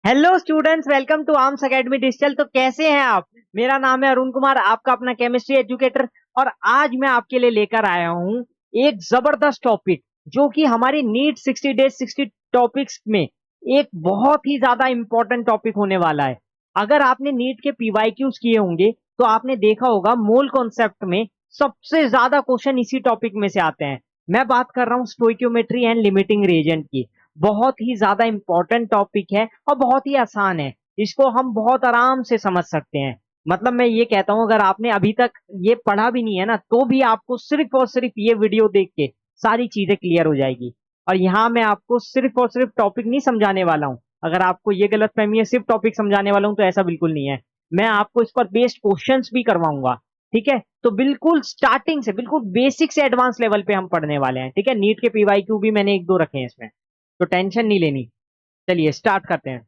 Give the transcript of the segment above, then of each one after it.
Hello students, welcome to Arms Academy Digital. तो कैसे हैं आप? मेरा नाम है अरुण कुमार, आपका अपना केमिस्ट्री एजुकेटर। और आज मैं आपके लिए लेकर आया हूं एक जबरदस्त टॉपिक, जो कि हमारी नीट 60 डेज 60 टॉपिक्स में एक बहुत ही ज्यादा इंपॉर्टेंट टॉपिक होने वाला है। अगर आपने नीट के पीवाईक्यूज किए होंगे तो आपने देखा होगा मोल कॉन्सेप्ट में सबसे ज्यादा क्वेश्चन इसी टॉपिक में से आते हैं। मैं बात कर रहा हूं स्टोइक्योमेट्री एंड लिमिटिंग रिएजेंट की। बहुत ही ज्यादा इंपॉर्टेंट टॉपिक है और बहुत ही आसान है। इसको हम बहुत आराम से समझ सकते हैं। मतलब मैं ये कहता हूं, अगर आपने अभी तक ये पढ़ा भी नहीं है ना, तो भी आपको सिर्फ और सिर्फ ये वीडियो देख के सारी चीजें क्लियर हो जाएगी। और यहाँ मैं आपको सिर्फ और सिर्फ टॉपिक नहीं समझाने वाला हूँ। अगर आपको ये गलत फहमी है सिर्फ टॉपिक समझाने वाला हूँ, तो ऐसा बिल्कुल नहीं है। मैं आपको इस पर बेस्ड क्वेश्चंस भी करवाऊंगा। ठीक है, तो बिल्कुल स्टार्टिंग से, बिल्कुल बेसिक से एडवांस लेवल पे हम पढ़ने वाले हैं। ठीक है, नीट के पीवाईक्यू भी मैंने एक दो रखे हैं इसमें, तो टेंशन नहीं लेनी। चलिए स्टार्ट करते हैं।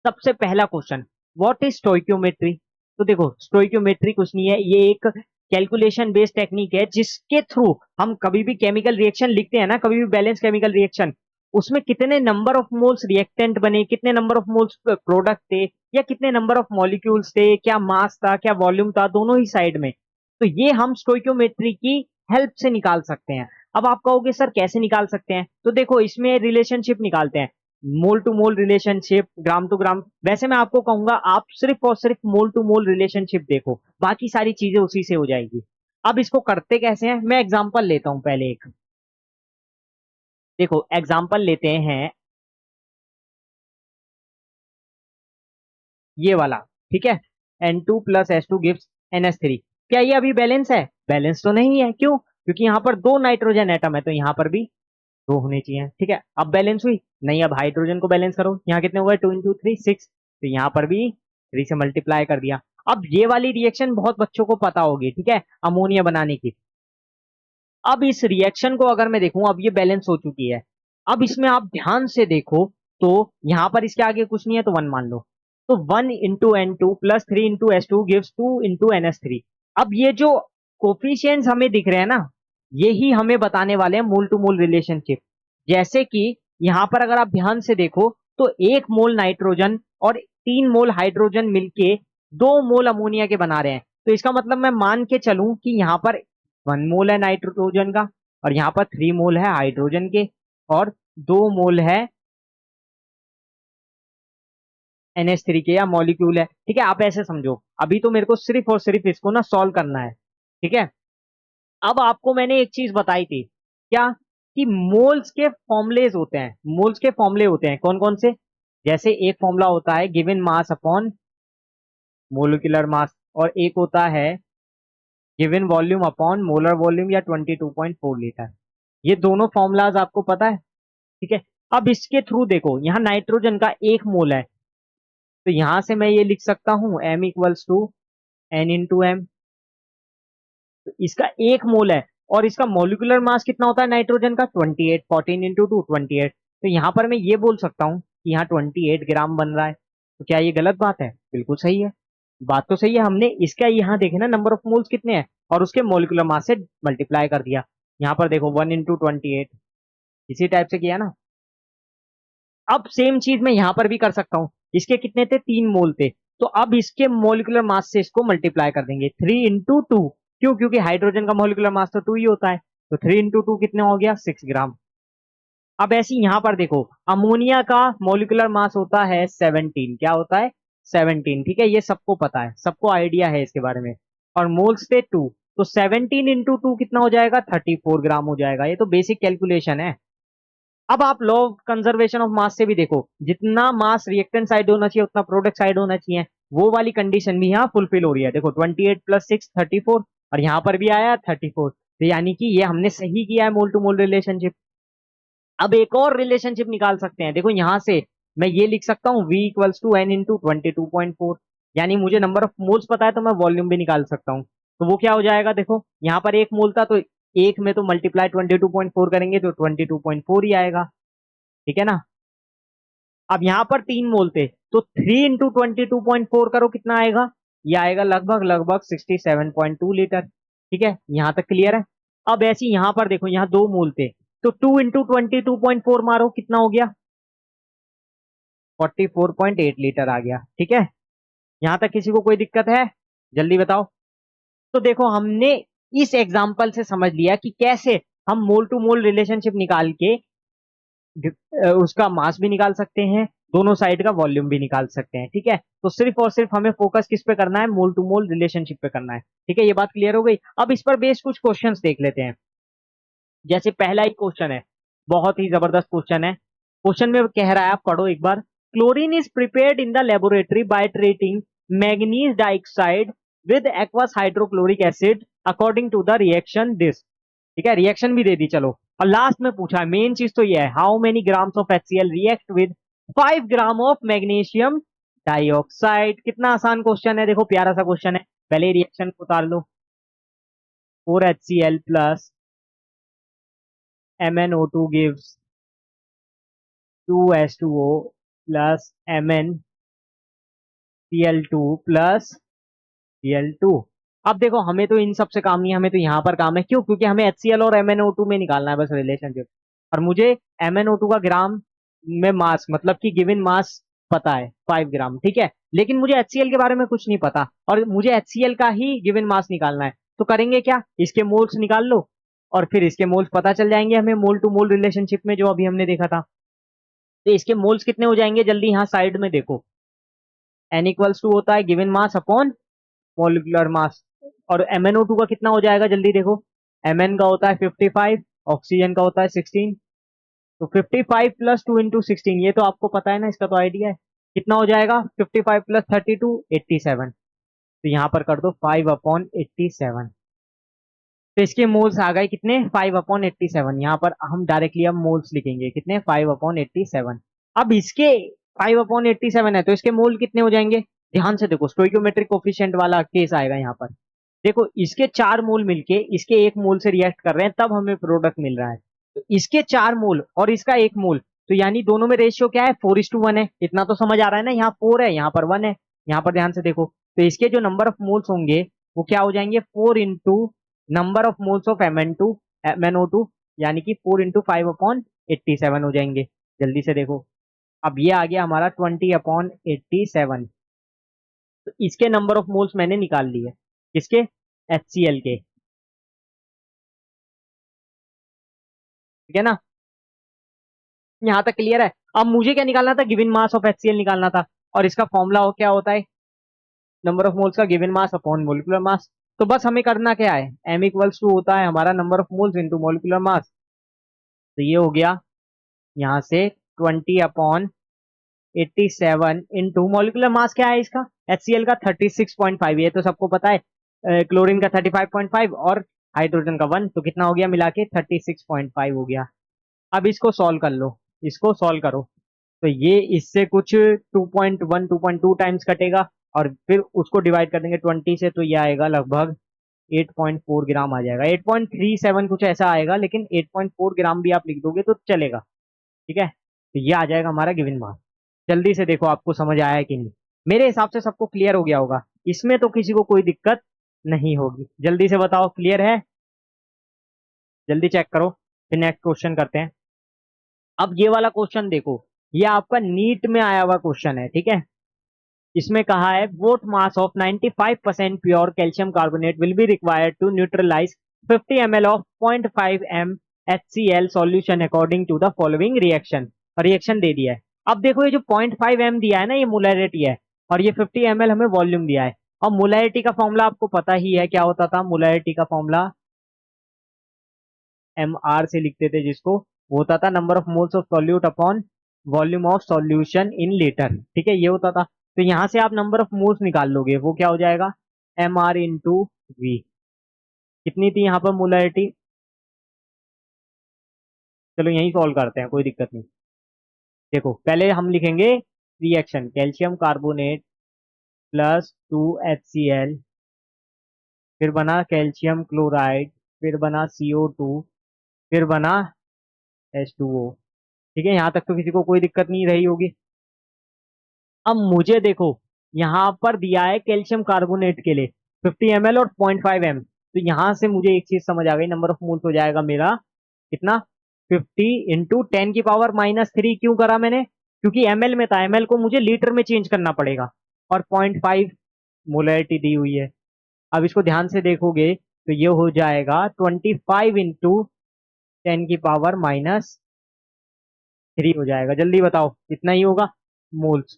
सबसे पहला क्वेश्चन, व्हाट इज स्टोइक्योमेट्री? तो देखो, स्टोइक्योमेट्री कुछ नहीं है, ये एक कैलकुलेशन बेस्ड टेक्निक है जिसके थ्रू हम कभी भी केमिकल रिएक्शन लिखते हैं ना, कभी भी बैलेंस केमिकल रिएक्शन, उसमें कितने नंबर ऑफ मोल्स रिएक्टेंट बने, कितने नंबर ऑफ मोल्स प्रोडक्ट थे, या कितने नंबर ऑफ मॉलिक्यूल्स थे, क्या मास था, क्या वॉल्यूम था, दोनों ही साइड में। तो ये हम स्टोइक्योमेट्री की हेल्प से निकाल सकते हैं। अब आप कहोगे सर कैसे निकाल सकते हैं? तो देखो, इसमें रिलेशनशिप निकालते हैं, mole to mole relationship, gram to gram. वैसे मैं आपको कहूंगा आप सिर्फ और सिर्फ मोल टू मोल रिलेशनशिप देखो, बाकी सारी चीजें उसी से हो जाएगी। अब इसको करते कैसे हैं, मैं एग्जांपल लेता हूं पहले एक। देखो एग्जांपल लेते हैं ये वाला। ठीक है, N2 + S2 गिव्स NH3। क्या ये अभी बैलेंस है? बैलेंस तो नहीं है। क्यों? क्योंकि यहाँ पर दो नाइट्रोजन एटम है, तो यहाँ पर भी दो होने चाहिए। ठीक है, अब बैलेंस हुई नहीं। अब हाइड्रोजन को बैलेंस करो, यहाँ कितने हुए? 2 × 3 6। तो यहाँ पर भी 3 से मल्टीप्लाई कर दिया। अब ये वाली रिएक्शन बहुत बच्चों को पता होगी, ठीक है, अमोनिया बनाने की। अब इस रिएक्शन को अगर मैं देखूं, अब ये बैलेंस हो चुकी है। अब इसमें आप ध्यान से देखो, तो यहाँ पर इसके आगे कुछ नहीं है, तो 1 मान लो। तो 1 × N2 + 3 × S2 गिव्स 2 × NH3। अब ये जो कोफिशियंट्स हमें दिख रहे हैं ना, यही हमें बताने वाले हैं मोल टू मोल रिलेशनशिप। जैसे कि यहाँ पर अगर आप ध्यान से देखो, तो 1 मोल नाइट्रोजन और 3 मोल हाइड्रोजन मिलके 2 मोल अमोनिया के बना रहे हैं। तो इसका मतलब मैं मान के चलूं कि यहाँ पर 1 मोल है नाइट्रोजन का, और यहाँ पर 3 मोल है हाइड्रोजन के, और 2 मोल है NH3 के, या मॉलिक्यूल है। ठीक है, आप ऐसे समझो। अभी तो मेरे को सिर्फ और सिर्फ इसको ना सॉल्व करना है। ठीक है, अब आपको मैंने एक चीज बताई थी, क्या? कि मोल्स के फॉर्मुलेज होते हैं। मोल्स के फॉर्मुले होते हैं कौन कौन से? जैसे एक फॉर्मूला होता है given mass upon molecular mass, और एक होता है given volume upon molar volume, या 22.4 लीटर। ये दोनों फॉर्मूलाज आपको पता है? ठीक है, अब इसके थ्रू देखो, यहाँ नाइट्रोजन का 1 मोल है, तो यहां से मैं ये लिख सकता हूं M = N × M। तो इसका 1 मोल है, और इसका मोलिकुलर मास कितना होता है नाइट्रोजन का? 28। 14 × 2 28। तो यहां पर मैं ये बोल सकता हूं कि यहाँ 28 ग्राम बन रहा है। तो क्या ये गलत बात है? बिल्कुल सही है। बात तो सही है। हमने इसका यहाँ देखे ना नंबर ऑफ मोल्स कितने हैं, और उसके मोलिकुलर मास से मल्टीप्लाई कर दिया। यहाँ पर देखो 1 × 28, इसी टाइप से किया ना। अब सेम चीज मैं यहां पर भी कर सकता हूं। इसके कितने थे? 3 मोल थे। तो अब इसके मोलिकुलर मास से इसको मल्टीप्लाई कर देंगे, 3 × 2। क्यों? क्योंकि हाइड्रोजन का मोलिकुलर मास तो 2 ही होता है। तो 3 × 2 कितने हो गया? 6 ग्राम। अब ऐसे यहां पर देखो, अमोनिया का मोलिकुलर मास होता है 17। क्या होता है? 17। ठीक है, ये सबको पता है, सबको आइडिया है इसके बारे में। और मोल्स थे 2, तो 17 × 2 कितना हो जाएगा? 34 ग्राम हो जाएगा। ये तो बेसिक कैलकुलेशन है। अब आप law of conservation of mass से भी देखो, जितना मास रिएक्टेंट साइड होना चाहिए उतना प्रोडक्ट साइड होना चाहिए। वो वाली कंडीशन भी यहाँ फुलफिल हो रही है। देखो 28 + 6 34, और यहाँ पर भी आया 34। तो यानी कि ये हमने सही किया है मोल टू मोल रिलेशनशिप। अब एक और रिलेशनशिप निकाल सकते हैं। देखो यहाँ से मैं ये लिख सकता हूँ V = N × 22.4। यानी मुझे नंबर ऑफ मोल्स पता है, तो मैं वॉल्यूम भी निकाल सकता हूँ। तो वो क्या हो जाएगा? देखो यहाँ पर 1 मोल था, तो एक में तो मल्टीप्लाई 22.4 करेंगे तो 22.4 ही आएगा। ठीक है ना। अब यहां पर 3 मोल थे, तो 3 × 22.4 करो, कितना आएगा? ये आएगा लगभग लगभग 67.2 लीटर। ठीक है, यहां तक क्लियर है। अब ऐसे यहां पर देखो, यहाँ 2 मोल थे, तो 2 × 22.4 मारो, कितना हो गया? 44.8 लीटर आ गया। ठीक है, यहां तक किसी को कोई दिक्कत है? जल्दी बताओ। तो देखो हमने इस एग्जाम्पल से समझ लिया कि कैसे हम मोल टू मोल रिलेशनशिप निकाल के उसका मास भी निकाल सकते हैं, दोनों साइड का वॉल्यूम भी निकाल सकते हैं। ठीक है, तो सिर्फ और सिर्फ हमें फोकस किस पे करना है? मोल टू मोल रिलेशनशिप पे करना है। ठीक है, ये बात क्लियर हो गई। अब इस पर बेस्ड कुछ क्वेश्चंस देख लेते हैं। जैसे पहला ही क्वेश्चन है, बहुत ही जबरदस्त क्वेश्चन है। क्वेश्चन में कह रहा है, आप पढ़ो एक बार। Chlorine is prepared in the laboratory by treating manganese dioxide with aqueous hydrochloric acid according to the reaction this. ठीक है, रिएक्शन भी दे दी। चलो, और लास्ट में पूछा है, मेन चीज तो ये है, how many grams of HCl react with 5 gram of magnesium dioxide. कितना आसान क्वेश्चन है, देखो प्यारा सा क्वेश्चन है। पहले रिएक्शन को उतार लो। 4HCl plus MnO2 gives 2H2O plus MnCl2 plus Cl2। अब देखो हमें तो इन सब से काम नहीं है, हमें तो यहाँ पर काम है। क्यों? क्योंकि हमें HCl और MnO2 में निकालना है बस रिलेशनशिप। और मुझे MnO2 का ग्राम में मास, मतलब कि गिवन मास पता है 5 ग्राम। ठीक है, लेकिन मुझे HCl के बारे में कुछ नहीं पता, और मुझे HCl का ही गिवन मास निकालना है। तो करेंगे क्या? इसके मोल्स निकाल लो, और फिर इसके मोल्स पता चल जाएंगे हमें मोल टू मोल रिलेशनशिप में, जो अभी हमने देखा था। तो इसके मोल्स कितने हो जाएंगे? जल्दी यहाँ साइड में देखो। N इक्वल्स टू होता है given mass upon molecular mass. और MnO2 का कितना हो जाएगा? जल्दी देखो। Mn का होता है 55, ऑक्सीजन का होता है 16। तो 55 प्लस 2 इंटू 16, ये तो आपको पता है ना, इसका तो आइडिया है। कितना हो जाएगा? 55 प्लस 32, 87। तो यहाँ पर कर दो 5/87। तो इसके मोल्स आ गए कितने? 5/87। यहाँ पर हम डायरेक्टली अब मोल्स लिखेंगे कितने? 5/87। अब इसके 5/87 है, तो इसके मोल कितने हो जाएंगे? ध्यान से देखो, स्टोइकोमेट्रिक कोफिशिएंट वाला केस आएगा यहाँ पर। देखो, इसके 4 मोल मिलके इसके 1 मोल से रिएक्ट कर रहे हैं, तब हमें प्रोडक्ट मिल रहा है। तो इसके 4 मोल और इसका 1 मोल, तो यानी दोनों में रेशियो क्या है? 4:1 है। इतना तो समझ आ रहा है ना, यहाँ 4 है, यहाँ पर 1 है। यहाँ पर ध्यान से देखो, तो इसके जो नंबर ऑफ मोल्स होंगे वो क्या हो जाएंगे? 4 into number of moles of MnO2, यानी कि 4 इंटू 5/87 हो जाएंगे। जल्दी से देखो, अब ये आ गया हमारा 20/87। तो इसके नंबर ऑफ मोल्स मैंने निकाल लिए, किसके? HCl के। ठीक है ना, यहां तक क्लियर है? अब मुझे क्या निकालना था? गिवन मास ऑफ HCl निकालना था। और इसका फॉर्मूला हो क्या होता है? नंबर ऑफ मोल्स का given mass upon molecular mass. तो बस हमें करना क्या है? M इक्वल्स टू होता है हमारा number of moles into molecular mass. तो ये हो गया यहाँ से 20/87 इंटू मोलिकुलर मास क्या है इसका? HCl का 36.5, ये तो सबको पता है। क्लोरीन का 35.5 और हाइड्रोजन का 1, तो कितना हो गया मिला के? 36.5 हो गया। अब इसको सॉल्व कर लो, इसको सॉल्व करो। तो ये इससे कुछ 2.1 2.2 टाइम्स कटेगा, और फिर उसको डिवाइड कर देंगे 20 से, तो ये आएगा लगभग 8.4 ग्राम आ जाएगा। 8.37 कुछ ऐसा आएगा, लेकिन 8.4 ग्राम भी आप लिख दोगे तो चलेगा। ठीक है, तो ये आ जाएगा हमारा गिवन मास। जल्दी से देखो आपको समझ आया है कि नहीं। मेरे हिसाब से सबको क्लियर हो गया होगा, इसमें तो किसी को कोई दिक्कत नहीं होगी। जल्दी से बताओ, क्लियर है? जल्दी चेक करो, फिर नेक्स्ट क्वेश्चन करते हैं। अब ये वाला क्वेश्चन देखो, ये आपका नीट में आया हुआ क्वेश्चन है। ठीक है, इसमें कहा है what mass of 95% pure calcium carbonate will be required to neutralise 50 ml of 0.5 m HCl solution according to the following reaction. Reaction दे दिया है। अब देखो, ये जो 0.5 m दिया है ना, ये मोलैरिटी है, और ये 50 ml हमें वॉल्यूम दिया है। और मोलैरिटी का फॉर्मूला आपको पता ही है, क्या होता था मोलैरिटी का फॉर्मूला? MR से लिखते थे जिसको, वो होता था number of moles of solute upon volume of solution in litre. ठीक है, ये होता था। तो यहां से आप नंबर ऑफ मोल्स निकाल लोगे, वो क्या हो जाएगा? MR into V। कितनी थी यहाँ पर मोलैरिटी? चलो यही सॉल्व करते हैं, कोई दिक्कत नहीं। देखो, पहले हम लिखेंगे reaction, calcium carbonate plus 2HCl, फिर बना कैल्शियम क्लोराइड, फिर बना CO2, फिर बना H2O। ठीक है, यहाँ तक तो किसी को कोई दिक्कत नहीं रही होगी। अब मुझे देखो, यहाँ पर दिया है कैल्शियम कार्बोनेट के लिए 50 ml और 0.5 m। तो यहां से मुझे एक चीज समझ आ गई, नंबर ऑफ मोल्स हो जाएगा मेरा कितना? 50 इंटू 10 की पावर -3। क्यों करा मैंने? क्योंकि ml में था, ml को मुझे लीटर में चेंज करना पड़ेगा, और 0.5 मोलरिटी दी हुई है। अब इसको ध्यान से देखोगे तो ये हो जाएगा 25 इंटू 10⁻³ हो जाएगा। जल्दी बताओ कितना ही होगा मोल्स,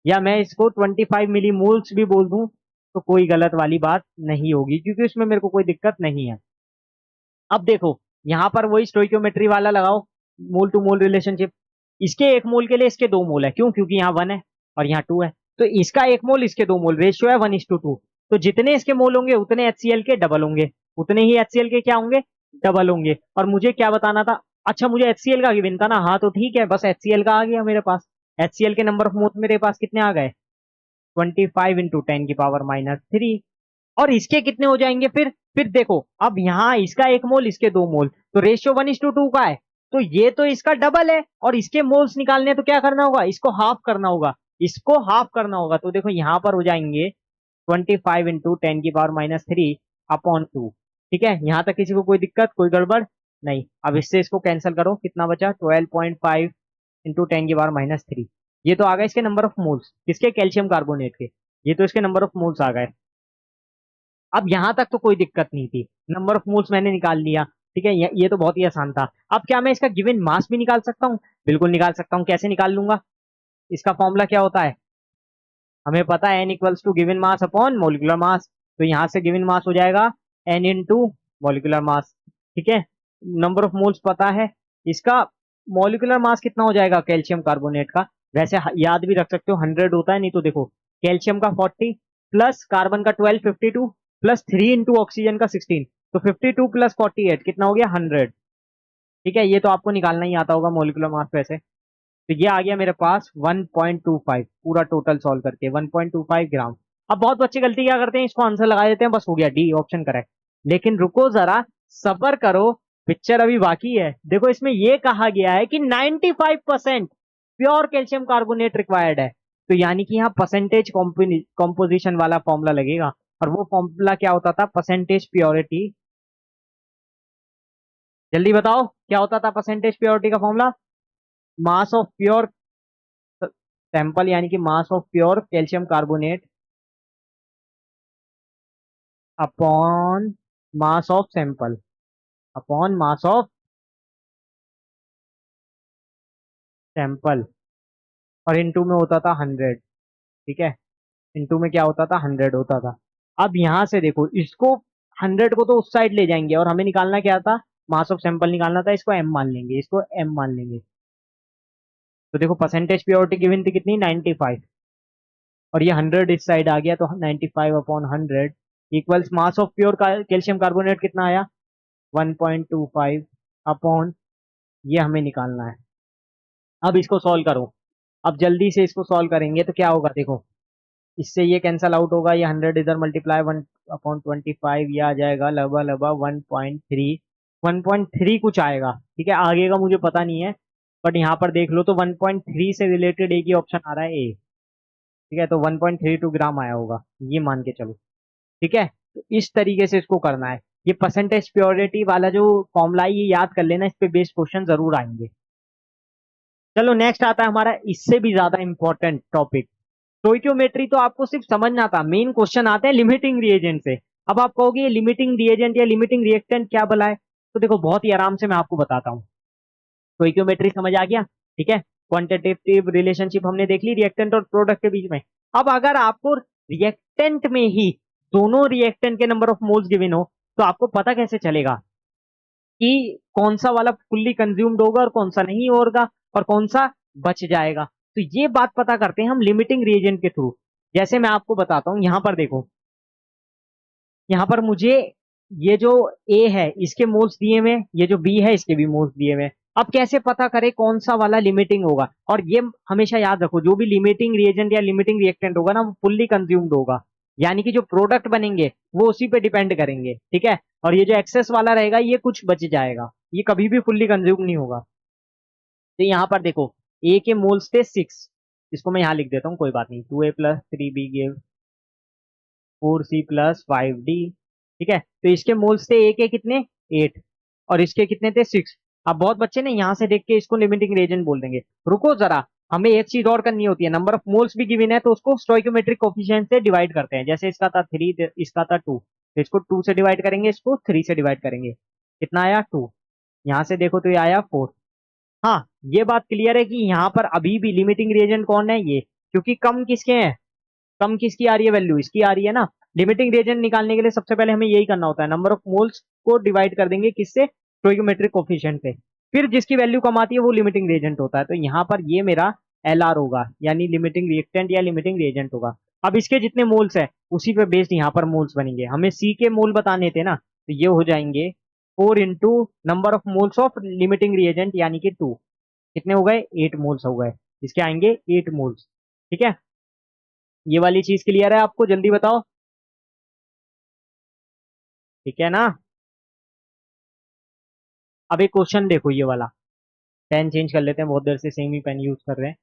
या मैं इसको 25 मिली मोल्स भी बोल दूं तो कोई गलत वाली बात नहीं होगी, क्योंकि इसमें मेरे को कोई दिक्कत नहीं है। अब देखो यहां पर वही स्टोइकियोमेट्री वाला लगाओ, मोल टू मोल रिलेशनशिप। इसके 1 मोल के लिए इसके 2 मोल है, क्यों? क्योंकि यहाँ 1 है और यहाँ 2 है, तो इसका 1 मोल इसके 2 मोल, रेशियो है 1:2। तो जितने इसके मोल होंगे उतने HCl के डबल होंगे, उतने ही HCl के क्या होंगे? डबल होंगे। और मुझे क्या बताना था? अच्छा मुझे HCl का गिवन था ना, हाँ तो ठीक है, बस HCl का आ गया मेरे पास। HCl के नंबर ऑफ मोल्स मेरे पास कितने आ गए? 25 इंटू 10⁻³ और इसके कितने हो जाएंगे फिर देखो, अब यहाँ इसका 1 मोल इसके 2 मोल, तो रेशियो 1:2 का है, तो ये तो इसका डबल है, और इसके मोल्स निकालने तो क्या करना होगा? इसको हाफ करना होगा, इसको हाफ करना होगा। तो देखो यहाँ पर हो जाएंगे 25 इंटू 10⁻³ अपॉन 2। ठीक है, यहाँ तक किसी को कोई दिक्कत, कोई गड़बड़ नहीं? अब इससे इसको कैंसिल करो, कितना बचा? 12.5 इंटू 10⁻³ ये तो आ गए इसके नंबर ऑफ मोल्स, किसके? कैल्शियम कार्बोनेट के। ये तो इसके नंबर ऑफ मोल्स आ गए। अब यहां तक तो कोई दिक्कत नहीं थी, नंबर ऑफ मोल्स मैंने निकाल लिया। ठीक है, ये तो बहुत ही आसान था। अब क्या मैं इसका गिवन मास भी निकाल सकता हूँ? बिल्कुल निकाल सकता हूँ। कैसे निकाल लूंगा? इसका फॉर्मूला क्या होता है? हमें पता है n = given mass upon molecular mass. तो यहां से गिवन मास हो जाएगा n इंटू मोलिकुलर मास। ठीक है, नंबर ऑफ मोल्स पता है, इसका मोलिकुलर मास कितना हो जाएगा कैल्शियम कार्बोनेट का? वैसे याद भी रख सकते हो, 100 होता है। नहीं तो देखो, कैल्शियम का 40 प्लस कार्बन का 12, 52 प्लस 3 इंटू ऑक्सीजन का 16, तो 52 प्लस 48 कितना हो गया? 100। ठीक है, ये तो आपको निकालना ही आता होगा मोलिकुलर मास वैसे। तो ये आ गया मेरे पास 1.25, पूरा टोटल सॉल्व करके 1.25 ग्राम। अब बहुत बच्चे गलती क्या करते हैं, इसको आंसर लगा देते हैं, बस हो गया, डी ऑप्शन करेक्ट। लेकिन रुको जरा, सबर करो, पिक्चर अभी बाकी है। देखो इसमें ये कहा गया है कि 95% प्योर कैल्शियम कार्बोनेट रिक्वायर्ड है, तो यानी कि यहाँ परसेंटेज कॉम्पोजिशन वाला फॉर्मूला लगेगा। और वो फॉर्मूला क्या होता था? Percentage purity. जल्दी बताओ क्या होता था परसेंटेज प्योरिटी का formula? Mass of pure sample, यानी कि mass of pure calcium carbonate upon mass of sample, upon mass of sample, और इनटू में होता था 100। ठीक है, इनटू में क्या होता था? 100 होता था। अब यहां से देखो, इसको 100 को तो उस साइड ले जाएंगे, और हमें निकालना क्या था? मास ऑफ सैंपल निकालना था। इसको m मान लेंगे, इसको m मान लेंगे। तो देखो परसेंटेज प्योरिटी गिवन थी कितनी? 95, और ये 100 इस साइड आ गया, तो 95 upon 100 equals mass of pure calcium carbonate कितना आया? 1.25 अपॉन, ये हमें निकालना है। अब इसको सॉल्व करो, अब जल्दी से इसको सॉल्व करेंगे तो क्या होगा? देखो इससे ये कैंसल आउट होगा, ये 100 इधर मल्टीप्लाई 1/25, ये आ जाएगा लगभग लगभग 1.3 कुछ आएगा। ठीक है, आगे का मुझे पता नहीं है, बट यहाँ पर देख लो तो 1.3 से रिलेटेड एक ही ऑप्शन आ रहा है, ए। ठीक है, तो 1.32 ग्राम आया होगा, ये मान के चलो। ठीक है, तो इस तरीके से इसको करना है। ये परसेंटेज प्योरिटी वाला जो फॉर्मूला है ये याद कर लेना, इस पे बेस्ड क्वेश्चन जरूर आएंगे। चलो नेक्स्ट आता है हमारा इससे भी ज्यादा इंपॉर्टेंट टॉपिक, स्टोइकियोमेट्री। तो आपको सिर्फ समझना था, मेन क्वेश्चन आते हैं लिमिटिंग रिएजेंट से। अब आप कहोगे ये लिमिटिंग रिएजेंट या लिमिटिंग रिएक्टेंट क्या भला है? तो देखो बहुत ही आराम से मैं आपको बताता हूँ। स्टोइकियोमेट्री समझ आ गया? ठीक है, क्वांटिटेटिव रिलेशनशिप हमने देख ली रिएक्टेंट और प्रोडक्ट के बीच में। अब अगर आपको रिएक्टेंट में ही दोनों रिएक्टेंट के नंबर ऑफ मोल्स गिवन हो, तो आपको पता कैसे चलेगा कि कौन सा वाला फुल्ली कंज्यूम्ड होगा और कौन सा नहीं होगा, और कौन सा बच जाएगा? तो ये बात पता करते हैं हम लिमिटिंग रिएजेंट के थ्रू। जैसे मैं आपको बताता हूं, यहां पर देखो, यहां पर मुझे ये जो ए है इसके मोल्स दिए हुए, ये जो बी है इसके भी मोल्स दिए हुए। अब कैसे पता करें कौन सा वाला लिमिटिंग होगा? और ये हमेशा याद रखो, जो भी लिमिटिंग रिएजेंट या लिमिटिंग रिएक्टेंट होगा ना, वो फुल्ली कंज्यूम्ड होगा, यानी कि जो प्रोडक्ट बनेंगे वो उसी पे डिपेंड करेंगे। ठीक है, और ये जो एक्सेस वाला रहेगा ये कुछ बच जाएगा, ये कभी भी फुल्ली कंज्यूम नहीं होगा। तो यहाँ पर देखो, ए के मोल्स थे 6, इसको मैं यहाँ लिख देता हूँ, कोई बात नहीं। 2a + 3b give 4c + 5d। ठीक है, तो इसके मोल्स थे ए के कितने? 8, और इसके कितने थे? 6। अब बहुत बच्चे ने यहाँ से देख के इसको लिमिटिंग रिएजेंट बोल देंगे। रुको जरा, हमें एक चीज और करनी होती है। नंबर ऑफ मोल्स भी गिवन है तो उसको स्टोइकोमेट्रिक कोफिशिएंट से डिवाइड करते हैं। जैसे इसका था 3, इसका था 2, तो इसको 2 से डिवाइड करेंगे, इसको 3 से डिवाइड करेंगे। कितना आया? 2। यहाँ से देखो तो ये आया 4। हाँ, ये बात क्लियर है कि यहाँ पर अभी भी लिमिटिंग रिएजेंट कौन है? ये। क्योंकि कम किसके हैं? कम किसकी आ रही है वैल्यू? इसकी आ रही है ना। लिमिटिंग रिएजेंट निकालने के लिए सबसे पहले हमें यही करना होता है, नंबर ऑफ मोल्स को डिवाइड कर देंगे किससे? स्टोइकोमेट्रिक कोफिशिएंट से। फिर जिसकी वैल्यू कम आती है वो लिमिटिंग रिएजेंट होता है। तो यहाँ पर ये मेरा LR होगा, यानी लिमिटिंग रिएक्टेंट या लिमिटिंग रिएजेंट होगा। अब इसके जितने मोल्स है उसी पे बेस्ड यहाँ पर मोल्स बनेंगे। हमें सी के मोल बताने थे ना, तो ये हो जाएंगे 4 into number of moles of limiting reagent, यानी कि 2। कितने हो गए? 8 मोल्स हो गए। इसके आएंगे 8 मोल्स। ठीक है, ये वाली चीज क्लियर है आपको? जल्दी बताओ। ठीक है ना। अब एक क्वेश्चन देखो ये वाला। पेन चेंज कर लेते हैं, बहुत देर से सेम ही पेन यूज कर रहे हैं।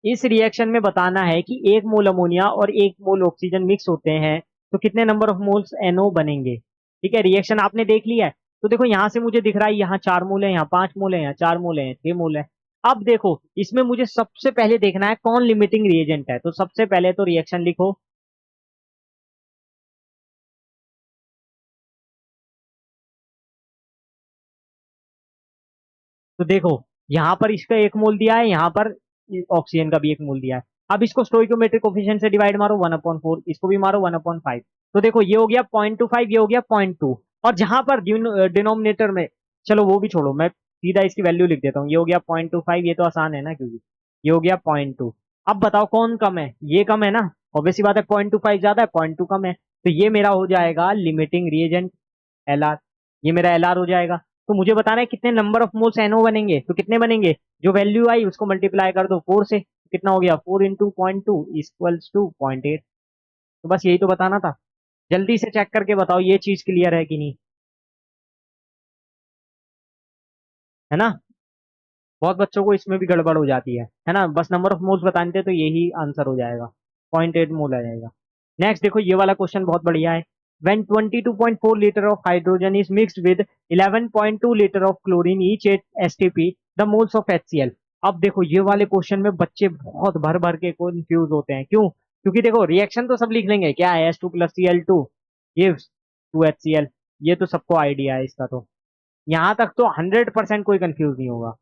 इस रिएक्शन में बताना है कि 1 मोल अमोनिया और 1 मोल ऑक्सीजन मिक्स होते हैं तो कितने नंबर ऑफ मोल्स NO बनेंगे। ठीक है, रिएक्शन आपने देख लिया है। तो देखो यहां से मुझे दिख रहा है यहाँ 4 मोल है, यहाँ 5 मोल है, यहाँ 4 मोल है, 6 मोल है। अब देखो इसमें मुझे सबसे पहले देखना है कौन लिमिटिंग रिएजेंट है। तो सबसे पहले तो रिएक्शन लिखो। तो देखो यहाँ पर इसका 1 मोल दिया है, यहाँ पर ऑक्सीजन का भी 1 मोल दिया है। अब इसको स्टोइकोमेट्रिक कोफिशिएंट से डिवाइड मारो 1/4, इसको भी मारो 1/5। तो देखो ये हो गया 0.25, ये हो गया 0.2। और जहां पर डिनोमिनेटर में, चलो वो भी छोड़ो, मैं सीधा इसकी वैल्यू लिख देता हूँ। ये हो गया 0.25, ये तो आसान है ना, क्योंकि ये हो गया 0.2। अब बताओ कौन कम है? ये कम है ना, ऑब्वियस सी बात है। 0.25 ज्यादा है, 0.2 कम है, तो ये मेरा हो जाएगा लिमिटिंग रिएजेंट LR। ये मेरा LR हो जाएगा। तो मुझे बताना है कितने नंबर ऑफ मोल्स NO बनेंगे। तो कितने बनेंगे? जो वैल्यू आई उसको मल्टीप्लाई कर दो 4 से। कितना हो गया? 4 इंटू 0.2 इक्वल्स टू 0.8। तो बस यही तो बताना था। जल्दी से चेक करके बताओ ये चीज क्लियर है कि नहीं, है ना। बहुत बच्चों को इसमें भी गड़बड़ हो जाती है ना। बस नंबर ऑफ मोल्स बताने थे तो यही आंसर हो जाएगा, 0.8 मोल आ जाएगा। नेक्स्ट देखो ये वाला क्वेश्चन बहुत बढ़िया है। When 22.4 liter of hydrogen is mixed with 11.2 liter of chlorine each at STP, the moles of HCl। अब देखो ये वाले क्वेश्चन में बच्चे बहुत भर भर के कंफ्यूज होते हैं। क्यों? क्योंकि देखो रिएक्शन तो सब लिख लेंगे, क्या है H2 plus Cl2 gives 2HCl। ये तो सबको आइडिया है इसका। तो यहाँ तक तो 100% कोई कंफ्यूज नहीं होगा।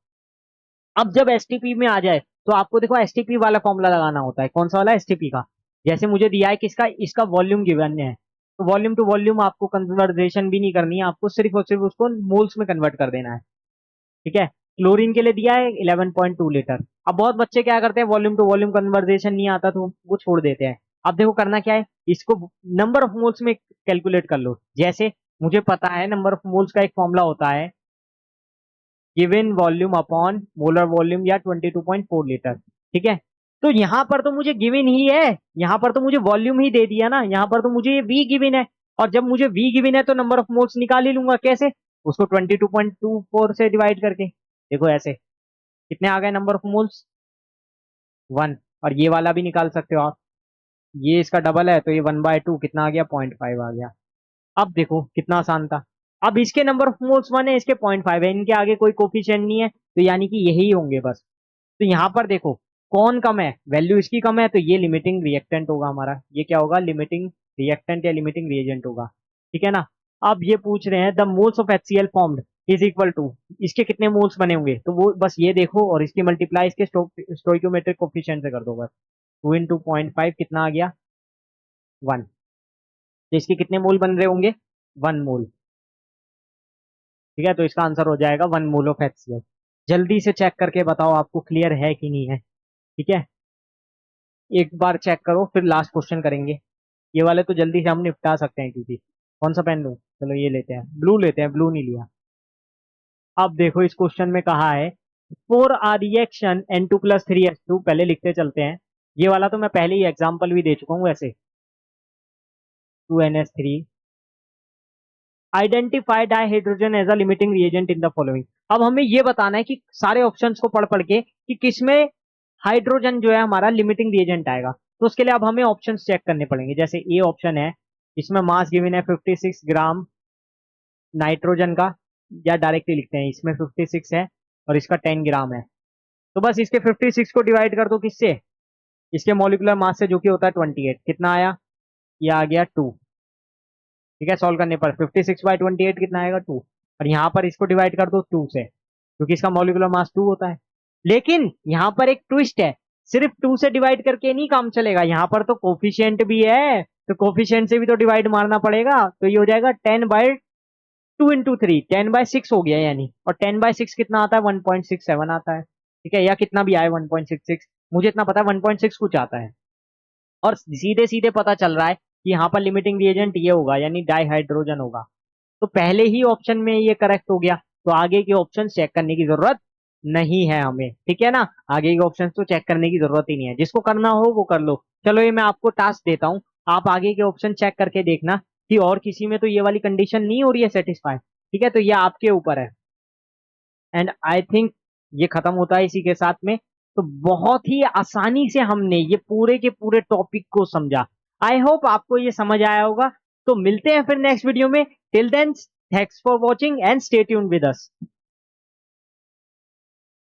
अब जब एसटीपी में आ जाए तो आपको देखो एसटीपी वाला फॉर्मूला लगाना होता है। कौन सा वाला? एसटीपी का। जैसे मुझे दिया है किसका? इसका वॉल्यूम गिवन है, तो वॉल्यूम टू वॉल्यूम आपको कन्वर्जेशन भी नहीं करनी है, आपको सिर्फ और सिर्फ उसको मोल्स में कन्वर्ट कर देना है। ठीक है, क्लोरीन के लिए दिया है 11.2 लीटर। अब बहुत बच्चे क्या करते हैं, वॉल्यूम टू वॉल्यूम कन्वर्जेशन नहीं आता तो वो छोड़ देते हैं। अब देखो करना क्या है, इसको नंबर ऑफ मोल्स में कैलकुलेट कर लो। जैसे मुझे पता है नंबर ऑफ मोल्स का एक फॉर्मूला होता है, given volume upon molar volume या 22.4 लीटर। ठीक है, तो यहां पर तो मुझे गिवन ही है, यहां पर तो मुझे वॉल्यूम ही दे दिया ना, यहां पर तो मुझे ये वी गिवन है। और जब मुझे वी गिवन है तो नंबर ऑफ मोल्स निकाल ही लूंगा। कैसे? उसको 22.24 से डिवाइड करके। देखो ऐसे कितने आ गए नंबर ऑफ मोल्स? 1। और ये वाला भी निकाल सकते हो आप, ये इसका डबल है तो ये 1/2 कितना आ गया? 0.5 आ गया। अब देखो कितना आसान था। अब इसके नंबर ऑफ मोल्स 1 है, इसके 0.5 है, इनके आगे कोई कोफिशिएंट नहीं है, तो यानी कि यही होंगे बस। तो यहाँ पर देखो कौन कम है, वैल्यू इसकी कम है, तो ये लिमिटिंग रिएक्टेंट होगा हमारा। ये क्या होगा? लिमिटिंग रिएक्टेंट या लिमिटिंग रिएजेंट होगा। ठीक है ना। अब ये पूछ रहे हैं the moles of HCl formed is equal to, इसके कितने मोल्स बने होंगे, तो वो बस ये देखो और इसकी मल्टीप्लाई इसके स्टोइकोमेट्रिक कोफिशिएंट से कर दो बस। 2 इंटू 0.5 कितना आ गया? 1। तो इसके कितने मोल बन रहे होंगे? 1 मोल। ठीक है, तो इसका आंसर हो जाएगा 1 मोल ऑफ HCl। जल्दी से चेक करके बताओ आपको क्लियर है कि नहीं है। ठीक है, एक बार चेक करो फिर लास्ट क्वेश्चन करेंगे। ये वाले तो जल्दी से हम निपटा सकते हैं, क्योंकि कौन सा पेन लूं? चलो ये लेते हैं, ब्लू लेते हैं, ब्लू नहीं लिया। अब देखो इस क्वेश्चन में कहा है फॉर आ रिएक्शन N2+3H2, पहले लिखते चलते हैं। ये वाला तो मैं पहले ही एग्जाम्पल भी दे चुका हूँ वैसे। 2NH3 identify dihydrogen as a limiting reagent in the following. अब हमें ये बताना है कि सारे ऑप्शंस को पढ़ पढ़ के कि किसमें हाइड्रोजन जो है हमारा लिमिटिंग रिएजेंट आएगा। तो उसके लिए अब हमें ऑप्शंस चेक करने पड़ेंगे। जैसे ए ऑप्शन है, इसमें मास गिवन है 56 ग्राम नाइट्रोजन का, या डायरेक्टली लिखते हैं, इसमें 56 है और इसका 10 ग्राम है, तो बस इसके 56 को डिवाइड कर दो किससे, इसके मॉलिक्यूलर मास से, जो कि होता है 28। कितना आया, ये आ गया 2। ठीक है, सॉल्व करने पर 56/28 कितना आएगा, 2। और यहाँ पर इसको डिवाइड कर दो 2 से, क्योंकि इसका मॉलिक्यूलर मास 2 होता है। लेकिन यहाँ पर एक ट्विस्ट है, सिर्फ 2 से डिवाइड करके नहीं काम चलेगा, यहाँ पर तो कोफिशिएंट भी है, तो कोफिशिएंट से भी तो डिवाइड मारना पड़ेगा। तो ये हो जाएगा 10/2 इंटू 3, 10/6 हो गया यानी। और 10/6 कितना आता है, 1.67 आता है। ठीक है, या कितना भी आए 1.66, मुझे इतना पता है 1.6 कुछ आता है। और सीधे सीधे पता चल रहा है कि यहाँ पर लिमिटिंग रिएजेंट ये होगा, यानी डाइहाइड्रोजन होगा। तो पहले ही ऑप्शन में ये करेक्ट हो गया, तो आगे के ऑप्शन चेक करने की जरूरत नहीं है हमें। ठीक है ना, आगे के ऑप्शन तो चेक करने की जरूरत ही नहीं है, जिसको करना हो वो कर लो। चलो ये मैं आपको टास्क देता हूँ, आप आगे के ऑप्शन चेक करके देखना कि और किसी में तो ये वाली कंडीशन नहीं हो रही है सेटिस्फाई। ठीक है, तो ये आपके ऊपर है। एंड आई थिंक ये खत्म होता है इसी के साथ में। तो बहुत ही आसानी से हमने ये पूरे के पूरे टॉपिक को समझा। आई होप आपको ये समझ आया होगा। तो मिलते हैं फिर नेक्स्ट वीडियो में। Till then, thanks for watching and stay tuned with us.